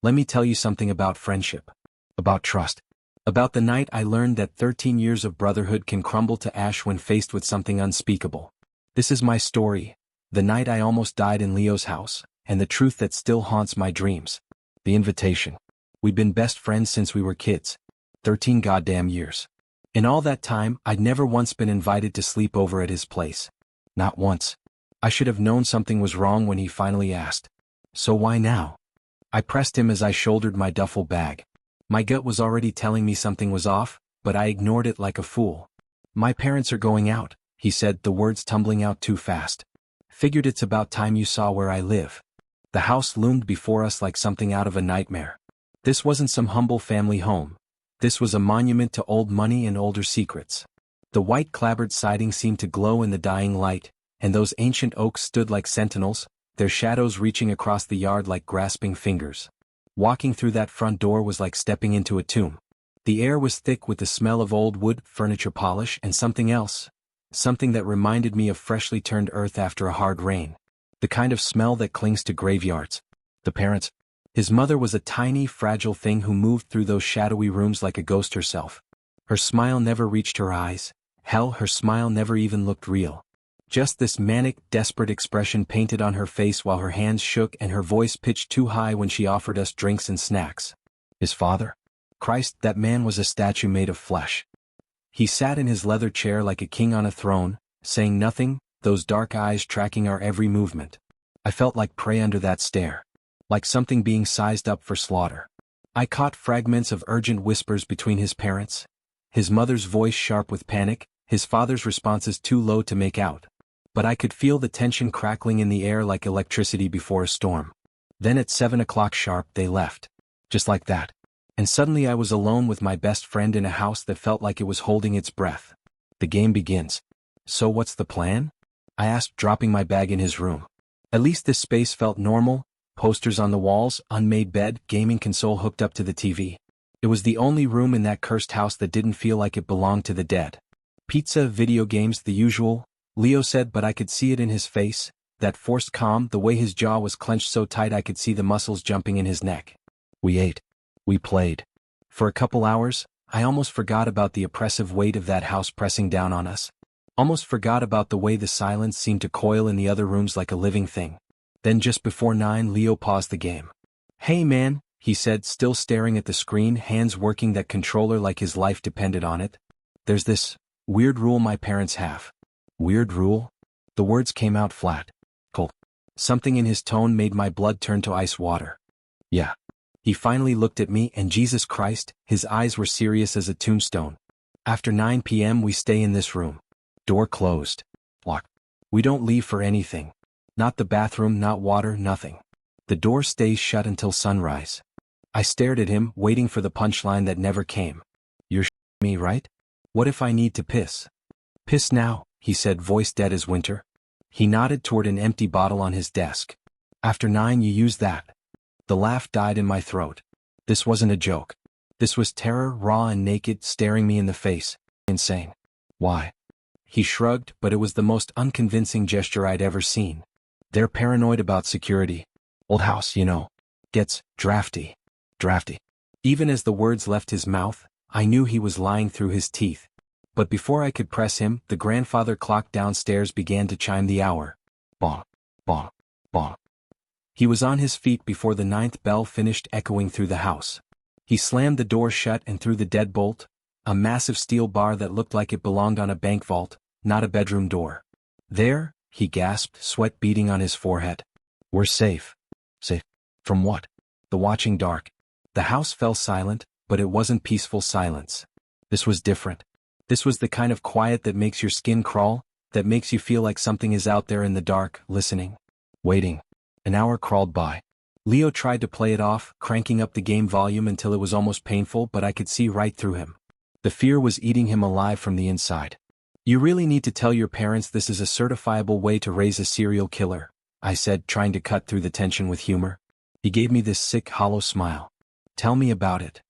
Let me tell you something about friendship. About trust. About the night I learned that 13 years of brotherhood can crumble to ash when faced with something unspeakable. This is my story. The night I almost died in Leo's house, and the truth that still haunts my dreams. The invitation. We'd been best friends since we were kids. 13 goddamn years. In all that time, I'd never once been invited to sleep over at his place. Not once. I should have known something was wrong when he finally asked. So why now? I pressed him as I shouldered my duffel bag. My gut was already telling me something was off, but I ignored it like a fool. My parents are going out, he said, the words tumbling out too fast. Figured it's about time you saw where I live. The house loomed before us like something out of a nightmare. This wasn't some humble family home. This was a monument to old money and older secrets. The white clapboard siding seemed to glow in the dying light, and those ancient oaks stood like sentinels, their shadows reaching across the yard like grasping fingers. Walking through that front door was like stepping into a tomb. The air was thick with the smell of old wood, furniture polish, and something else. Something that reminded me of freshly turned earth after a hard rain. The kind of smell that clings to graveyards. The parents. His mother was a tiny, fragile thing who moved through those shadowy rooms like a ghost herself. Her smile never reached her eyes. Hell, her smile never even looked real. Just this manic, desperate expression painted on her face while her hands shook and her voice pitched too high when she offered us drinks and snacks. His father? Christ, that man was a statue made of flesh. He sat in his leather chair like a king on a throne, saying nothing, those dark eyes tracking our every movement. I felt like prey under that stare. Like something being sized up for slaughter. I caught fragments of urgent whispers between his parents. His mother's voice sharp with panic, his father's responses too low to make out. But I could feel the tension crackling in the air like electricity before a storm. Then at 7 o'clock sharp they left. Just like that. And suddenly I was alone with my best friend in a house that felt like it was holding its breath. The game begins. So what's the plan? I asked, dropping my bag in his room. At least this space felt normal, posters on the walls, unmade bed, gaming console hooked up to the TV. It was the only room in that cursed house that didn't feel like it belonged to the dead. Pizza, video games, the usual, Leo said, but I could see it in his face, that forced calm, the way his jaw was clenched so tight I could see the muscles jumping in his neck. We ate. We played. For a couple hours, I almost forgot about the oppressive weight of that house pressing down on us. Almost forgot about the way the silence seemed to coil in the other rooms like a living thing. Then just before 9, Leo paused the game. Hey man, he said, still staring at the screen, hands working that controller like his life depended on it. There's this weird rule my parents have. Weird rule? The words came out flat. Cold. Something in his tone made my blood turn to ice water. Yeah. He finally looked at me and Jesus Christ, his eyes were serious as a tombstone. After 9 p.m. we stay in this room. Door closed. Locked. We don't leave for anything. Not the bathroom, not water, nothing. The door stays shut until sunrise. I stared at him, waiting for the punchline that never came. You're me, right? What if I need to piss? Piss now, he said, voice dead as winter. He nodded toward an empty bottle on his desk. After 9 you use that. The laugh died in my throat. This wasn't a joke. This was terror, raw and naked, staring me in the face. Insane. Why? He shrugged, but it was the most unconvincing gesture I'd ever seen. They're paranoid about security. Old house, you know. Gets drafty. Drafty. Even as the words left his mouth, I knew he was lying through his teeth. But before I could press him, the grandfather clock downstairs began to chime the hour. Bong, bong, bong. He was on his feet before the 9th bell finished echoing through the house. He slammed the door shut and threw the deadbolt, a massive steel bar that looked like it belonged on a bank vault, not a bedroom door. There, he gasped, sweat beading on his forehead. We're safe. Safe. From what? The watching dark. The house fell silent, but it wasn't peaceful silence. This was different. This was the kind of quiet that makes your skin crawl, that makes you feel like something is out there in the dark, listening. Waiting. An hour crawled by. Leo tried to play it off, cranking up the game volume until it was almost painful, but I could see right through him. The fear was eating him alive from the inside. You really need to tell your parents this is a certifiable way to raise a serial killer, I said, trying to cut through the tension with humor. He gave me this sick, hollow smile. Tell me about it.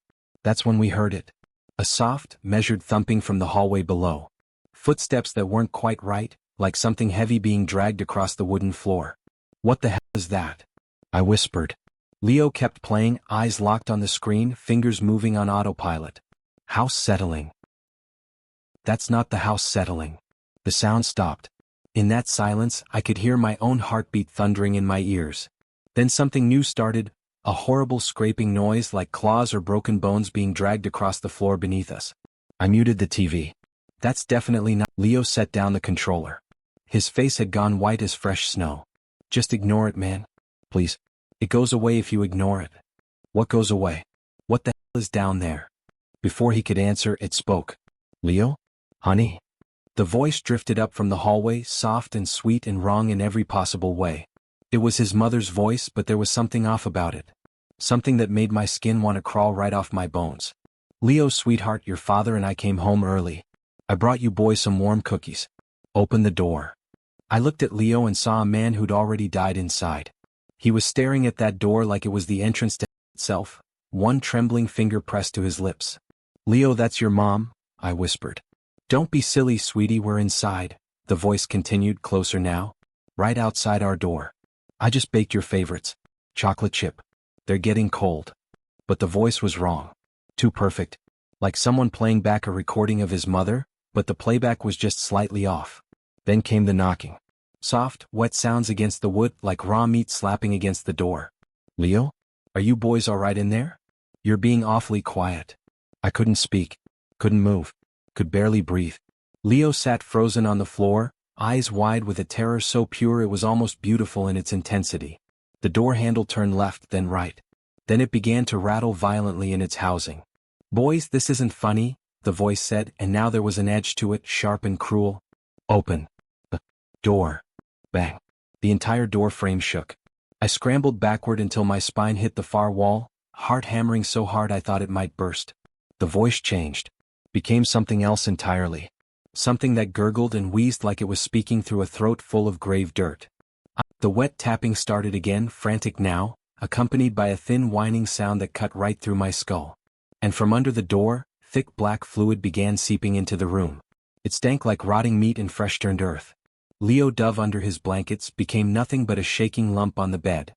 That's when we heard it. A soft, measured thumping from the hallway below. Footsteps that weren't quite right, like something heavy being dragged across the wooden floor. What the hell is that? I whispered. Leo kept playing, eyes locked on the screen, fingers moving on autopilot. House settling. That's not the house settling. The sound stopped. In that silence, I could hear my own heartbeat thundering in my ears. Then something new started, a horrible scraping noise like claws or broken bones being dragged across the floor beneath us. I muted the TV. That's definitely not. Leo set down the controller. His face had gone white as fresh snow. Just ignore it, man. Please. It goes away if you ignore it. What goes away? What the hell is down there? Before he could answer, it spoke. Leo? Honey? The voice drifted up from the hallway, soft and sweet and wrong in every possible way. It was his mother's voice, but there was something off about it. Something that made my skin want to crawl right off my bones. Leo, sweetheart, your father and I came home early. I brought you boys some warm cookies. Open the door. I looked at Leo and saw a man who'd already died inside. He was staring at that door like it was the entrance to itself, one trembling finger pressed to his lips. Leo, that's your mom, I whispered. Don't be silly, sweetie, we're inside, the voice continued, closer now. Right outside our door. I just baked your favorites. Chocolate chip. They're getting cold. But the voice was wrong. Too perfect. Like someone playing back a recording of his mother, but the playback was just slightly off. Then came the knocking. Soft, wet sounds against the wood like raw meat slapping against the door. Leo? Are you boys all right in there? You're being awfully quiet. I couldn't speak. Couldn't move. Could barely breathe. Leo sat frozen on the floor, eyes wide with a terror so pure it was almost beautiful in its intensity. The door handle turned left, then right. Then it began to rattle violently in its housing. Boys, this isn't funny, the voice said, and now there was an edge to it, sharp and cruel. Open. The door. Bang. The entire door frame shook. I scrambled backward until my spine hit the far wall, heart hammering so hard I thought it might burst. The voice changed. Became something else entirely. Something that gurgled and wheezed like it was speaking through a throat full of grave dirt. The wet tapping started again, frantic now, accompanied by a thin whining sound that cut right through my skull. And from under the door, thick black fluid began seeping into the room. It stank like rotting meat and fresh-turned earth. Leo dove under his blankets, became nothing but a shaking lump on the bed.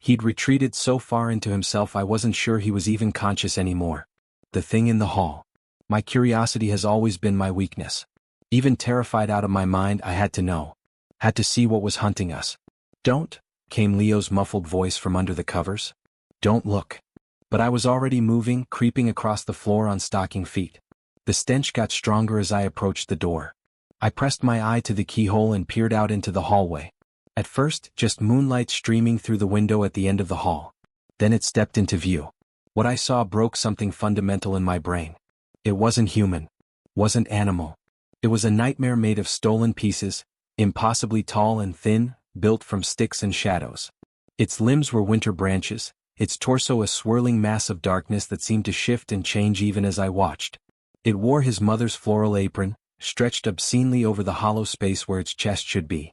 He'd retreated so far into himself I wasn't sure he was even conscious anymore. The thing in the hall. My curiosity has always been my weakness. Even terrified out of my mind, I had to know. Had to see what was hunting us. Don't, came Leo's muffled voice from under the covers. Don't look. But I was already moving, creeping across the floor on stocking feet. The stench got stronger as I approached the door. I pressed my eye to the keyhole and peered out into the hallway. At first, just moonlight streaming through the window at the end of the hall. Then it stepped into view. What I saw broke something fundamental in my brain. It wasn't human. Wasn't animal. It was a nightmare made of stolen pieces, impossibly tall and thin, built from sticks and shadows. Its limbs were winter branches, its torso a swirling mass of darkness that seemed to shift and change even as I watched. It wore his mother's floral apron, stretched obscenely over the hollow space where its chest should be.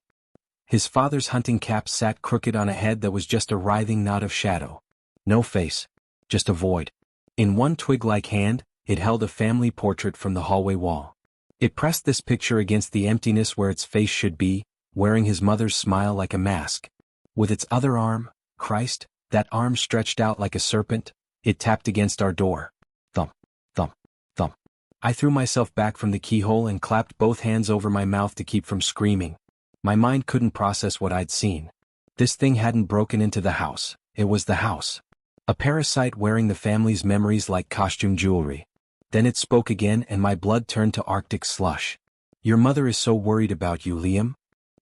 His father's hunting cap sat crooked on a head that was just a writhing knot of shadow. No face. Just a void. In one twig-like hand, it held a family portrait from the hallway wall. It pressed this picture against the emptiness where its face should be, wearing his mother's smile like a mask. With its other arm, Christ, that arm stretched out like a serpent, it tapped against our door. Thump, thump, thump. I threw myself back from the keyhole and clapped both hands over my mouth to keep from screaming. My mind couldn't process what I'd seen. This thing hadn't broken into the house, it was the house. A parasite wearing the family's memories like costume jewelry. Then it spoke again and my blood turned to Arctic slush. Your mother is so worried about you, Liam.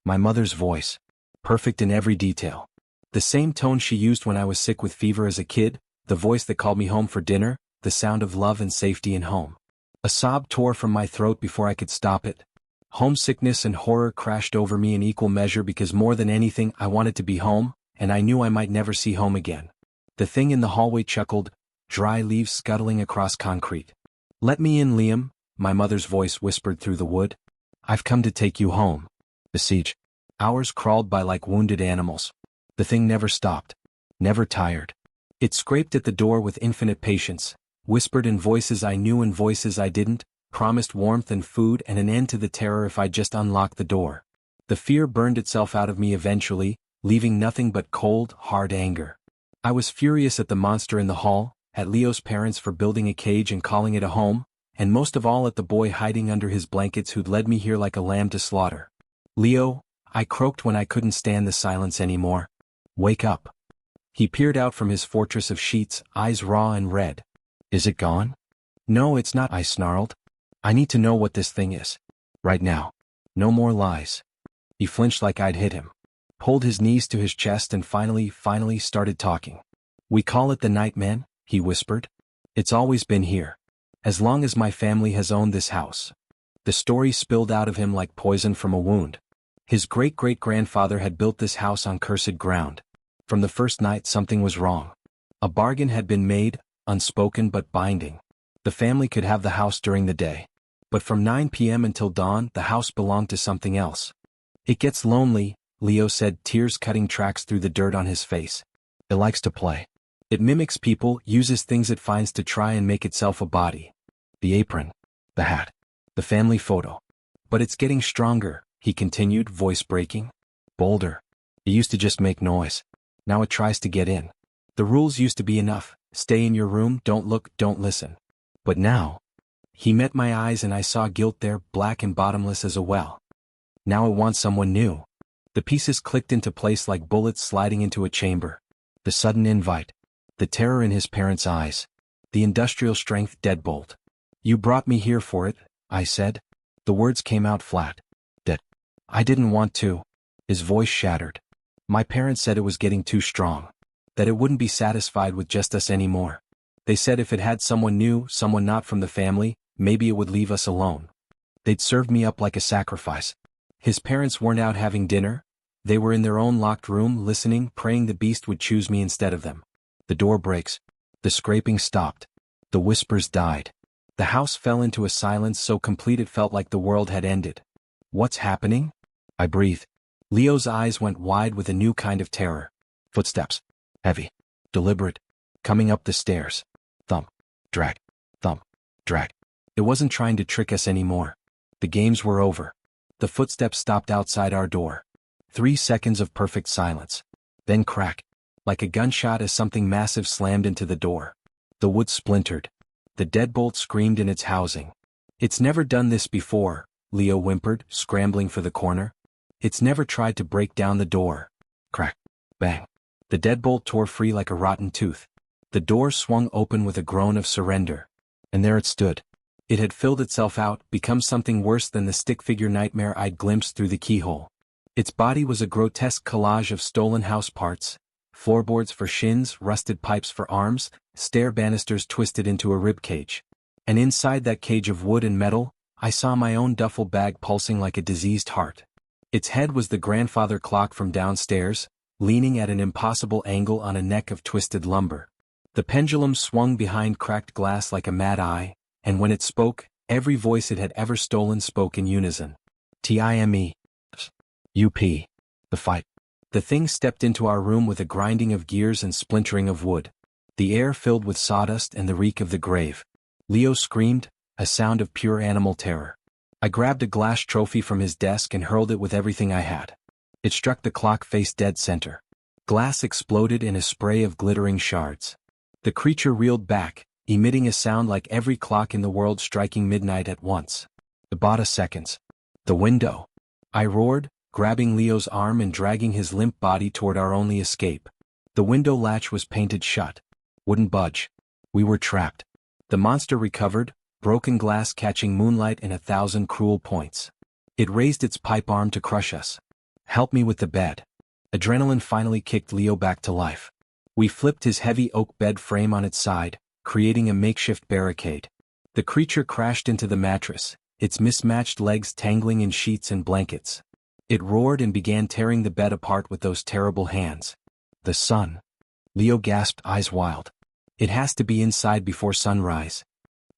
My mother's voice. Perfect in every detail. The same tone she used when I was sick with fever as a kid, the voice that called me home for dinner, the sound of love and safety in home. A sob tore from my throat before I could stop it. Homesickness and horror crashed over me in equal measure because more than anything I wanted to be home, and I knew I might never see home again. The thing in the hallway chuckled, dry leaves scuttling across concrete. Let me in, Liam, my mother's voice whispered through the wood. I've come to take you home. Besiege. Hours crawled by like wounded animals. The thing never stopped. Never tired. It scraped at the door with infinite patience, whispered in voices I knew and voices I didn't, promised warmth and food and an end to the terror if I just unlocked the door. The fear burned itself out of me eventually, leaving nothing but cold, hard anger. I was furious at the monster in the hall, at Leo's parents for building a cage and calling it a home, and most of all at the boy hiding under his blankets who'd led me here like a lamb to slaughter. Leo, I croaked when I couldn't stand the silence anymore. Wake up. He peered out from his fortress of sheets, eyes raw and red. Is it gone? No, it's not, I snarled. I need to know what this thing is. Right now. No more lies. He flinched like I'd hit him. Pulled his knees to his chest and finally started talking. We call it the Nightman, he whispered. It's always been here. As long as my family has owned this house. The story spilled out of him like poison from a wound. His great-great-grandfather had built this house on cursed ground. From the first night something was wrong. A bargain had been made, unspoken but binding. The family could have the house during the day. But from 9 p.m. until dawn, the house belonged to something else. It gets lonely, Leo said, tears cutting tracks through the dirt on his face. It likes to play. It mimics people, uses things it finds to try and make itself a body. The apron. The hat. The family photo. But it's getting stronger, he continued, voice breaking. Bolder. It used to just make noise. Now it tries to get in. The rules used to be enough. Stay in your room, don't look, don't listen. But now. He met my eyes and I saw guilt there, black and bottomless as a well. Now it wants someone new. The pieces clicked into place like bullets sliding into a chamber. The sudden invite. The terror in his parents' eyes. The industrial strength deadbolt. You brought me here for it, I said. The words came out flat. That. I didn't want to. His voice shattered. My parents said it was getting too strong. That it wouldn't be satisfied with just us anymore. They said if it had someone new, someone not from the family, maybe it would leave us alone. They'd served me up like a sacrifice. His parents weren't out having dinner. They were in their own locked room, listening, praying the beast would choose me instead of them. The door breaks. The scraping stopped. The whispers died. The house fell into a silence so complete it felt like the world had ended. What's happening? I breathed. Leo's eyes went wide with a new kind of terror. Footsteps. Heavy. Deliberate. Coming up the stairs. Thump. Drag. Thump. Drag. It wasn't trying to trick us anymore. The games were over. The footsteps stopped outside our door. 3 seconds of perfect silence. Then crack. Like a gunshot as something massive slammed into the door. The wood splintered. The deadbolt screamed in its housing. It's never done this before, Leo whimpered, scrambling for the corner. It's never tried to break down the door. Crack. Bang. The deadbolt tore free like a rotten tooth. The door swung open with a groan of surrender. And there it stood. It had filled itself out, become something worse than the stick-figure nightmare I'd glimpsed through the keyhole. Its body was a grotesque collage of stolen house parts. Floorboards for shins, rusted pipes for arms, stair banisters twisted into a ribcage. And inside that cage of wood and metal, I saw my own duffel bag pulsing like a diseased heart. Its head was the grandfather clock from downstairs, leaning at an impossible angle on a neck of twisted lumber. The pendulum swung behind cracked glass like a mad eye, and when it spoke, every voice it had ever stolen spoke in unison. Time. U.P. The fight. The thing stepped into our room with a grinding of gears and splintering of wood. The air filled with sawdust and the reek of the grave. Leo screamed, a sound of pure animal terror. I grabbed a glass trophy from his desk and hurled it with everything I had. It struck the clock face dead center. Glass exploded in a spray of glittering shards. The creature reeled back, emitting a sound like every clock in the world striking midnight at once. About a seconds. The window. I roared, grabbing Leo's arm and dragging his limp body toward our only escape. The window latch was painted shut. Wouldn't budge. We were trapped. The monster recovered, broken glass catching moonlight in 1,000 cruel points. It raised its pipe arm to crush us. Help me with the bed. Adrenaline finally kicked Leo back to life. We flipped his heavy oak bed frame on its side, creating a makeshift barricade. The creature crashed into the mattress, its mismatched legs tangling in sheets and blankets. It roared and began tearing the bed apart with those terrible hands. The sun. Leo gasped, eyes wild. It has to be inside before sunrise.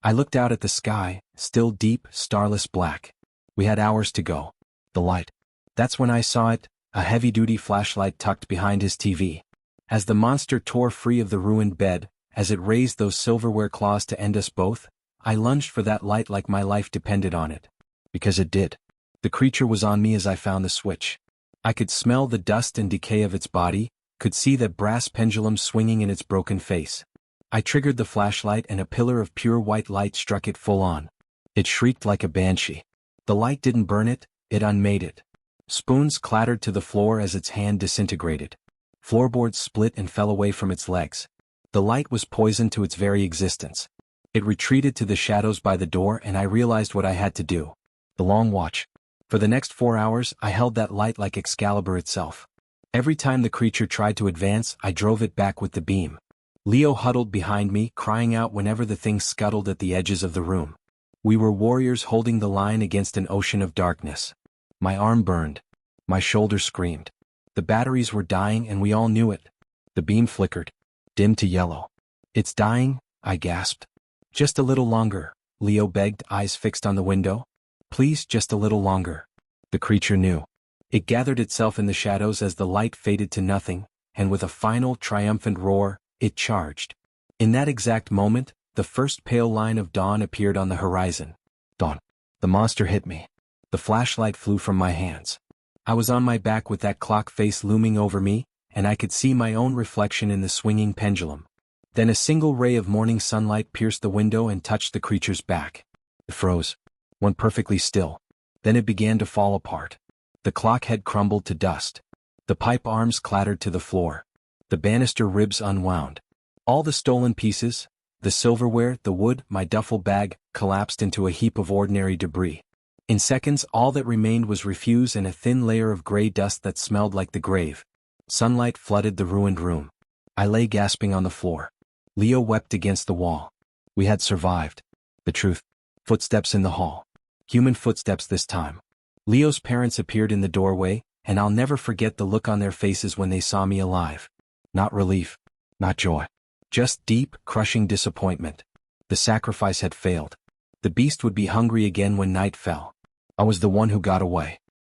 I looked out at the sky, still deep, starless black. We had hours to go. The light. That's when I saw it, a heavy-duty flashlight tucked behind his TV. As the monster tore free of the ruined bed, as it raised those silverware claws to end us both, I lunged for that light like my life depended on it. Because it did. The creature was on me as I found the switch. I could smell the dust and decay of its body, could see that brass pendulum swinging in its broken face. I triggered the flashlight and a pillar of pure white light struck it full on. It shrieked like a banshee. The light didn't burn it, it unmade it. Spoons clattered to the floor as its hand disintegrated. Floorboards split and fell away from its legs. The light was poison to its very existence. It retreated to the shadows by the door and I realized what I had to do. The long watch. For the next 4 hours I held that light like Excalibur itself. Every time the creature tried to advance, I drove it back with the beam. Leo huddled behind me, crying out whenever the thing scuttled at the edges of the room. We were warriors holding the line against an ocean of darkness. My arm burned. My shoulder screamed. The batteries were dying and we all knew it. The beam flickered, dimmed to yellow. "It's dying," I gasped. "Just a little longer," Leo begged, eyes fixed on the window. "Please, just a little longer." The creature knew. It gathered itself in the shadows as the light faded to nothing, and with a final, triumphant roar, it charged. In that exact moment, the first pale line of dawn appeared on the horizon. Dawn. The monster hit me. The flashlight flew from my hands. I was on my back with that clock face looming over me, and I could see my own reflection in the swinging pendulum. Then a single ray of morning sunlight pierced the window and touched the creature's back. It froze, went perfectly still. Then it began to fall apart. The clock head crumbled to dust. The pipe arms clattered to the floor. The banister ribs unwound. All the stolen pieces, the silverware, the wood, my duffel bag, collapsed into a heap of ordinary debris. In seconds, all that remained was refuse and a thin layer of gray dust that smelled like the grave. Sunlight flooded the ruined room. I lay gasping on the floor. Leo wept against the wall. We had survived. The truth. Footsteps in the hall. Human footsteps this time. Leo's parents appeared in the doorway, and I'll never forget the look on their faces when they saw me alive. Not relief. Not joy. Just deep, crushing disappointment. The sacrifice had failed. The beast would be hungry again when night fell. I was the one who got away.